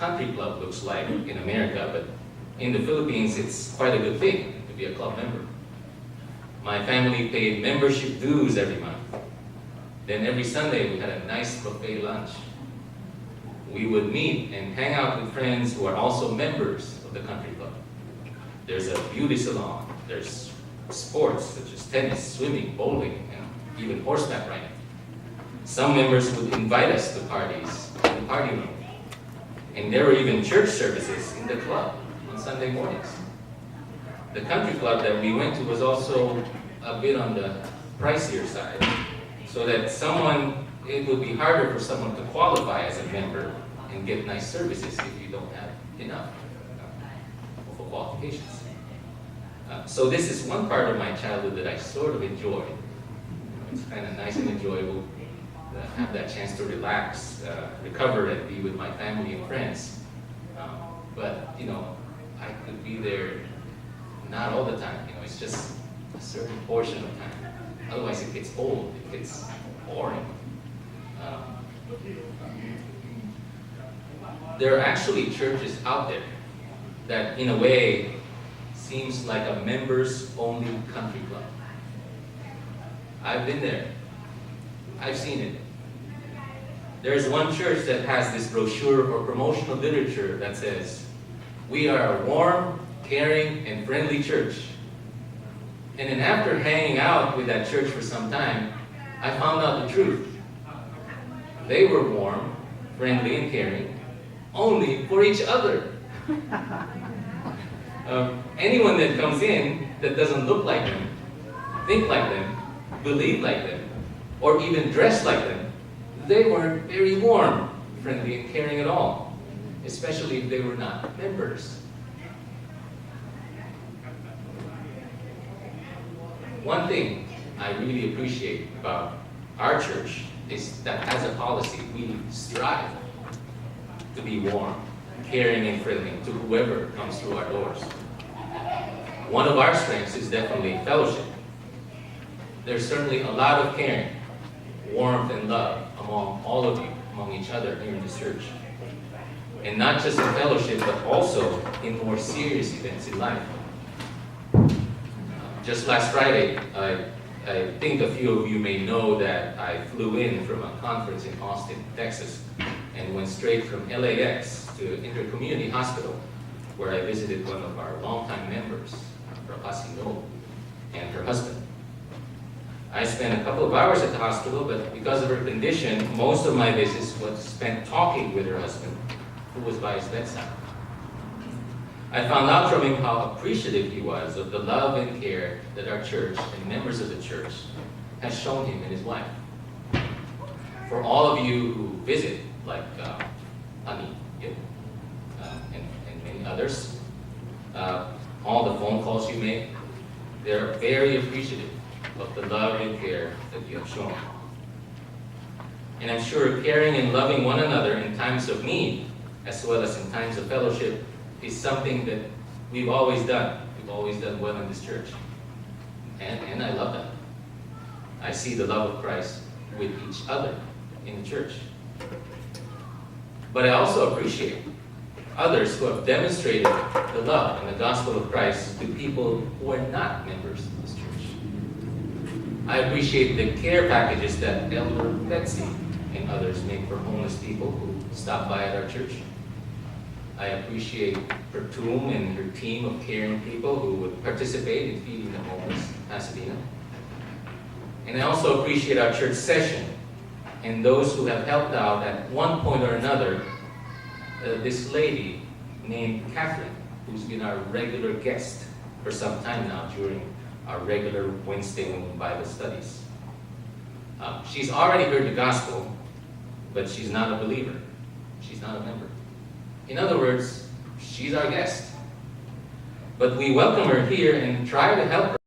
country club looks like in America, but in the Philippines, it's quite a good thing to be a club member. My family paid membership dues every month. Then every Sunday, we had a nice buffet lunch. We would meet and hang out with friends who are also members of the country club. There's a beauty salon. There's sports such as tennis, swimming, bowling, and even horseback riding. Some members would invite us to parties in the party room. And there were even church services in the club on Sunday mornings. The country club that we went to was also a bit on the pricier side, so that it would be harder for someone to qualify as a member and get nice services if you don't have enough for qualifications. So this is one part of my childhood that I sort of enjoyed. It's kind of nice and enjoyable to have that chance to relax, recover, and be with my family and friends. But I could be there not all the time. It's just a certain portion of time. Otherwise, it gets old. It gets boring. There are actually churches out there that, in a way, seems like a members-only country club. I've been there. I've seen it. There's one church that has this brochure or promotional literature that says, "We are a warm, caring, and friendly church." And then after hanging out with that church for some time, I found out the truth. They were warm, friendly, and caring only for each other. Anyone that comes in that doesn't look like them, think like them, believe like them, or even dress like them, they weren't very warm, friendly, and caring at all, especially if they were not members. One thing I really appreciate about our church is that as a policy, we strive to be warm, caring, and friendly to whoever comes through our doors. One of our strengths is definitely fellowship. There's certainly a lot of caring, warmth, and love among all of you, among each other here in this church. And not just in fellowship, but also in more serious events in life. Just last Friday, I think a few of you may know that I flew in from a conference in Austin, Texas, and went straight from LAX to Intercommunity Hospital, where I visited one of our longtime members, Rev.Peter and her husband. I spent a couple of hours at the hospital, but because of her condition, most of my visits was spent talking with her husband, who was by his bedside. I found out from him how appreciative he was of the love and care that our church and members of the church has shown him and his wife. For all of you who visit, like Ani and many others, all the phone calls you make, they're very appreciative of the love and care that you have shown. And I'm sure caring and loving one another in times of need, as well as in times of fellowship, is something that we've always done. We've always done well in this church. And I love that. I see the love of Christ with each other in the church. But I also appreciate others who have demonstrated the love and the gospel of Christ to people who are not members of this church. I appreciate the care packages that Elder Betsy and others make for homeless people who stop by at our church. I appreciate Pertum and her team of caring people who would participate in feeding the homeless in Pasadena. And I also appreciate our church session and those who have helped out at one point or another. This lady named Catherine, who's been our regular guest for some time now during our regular Wednesday noon Bible studies. She's already heard the gospel, but she's not a believer. She's not a member. In other words, she's our guest. But we welcome her here and try to help her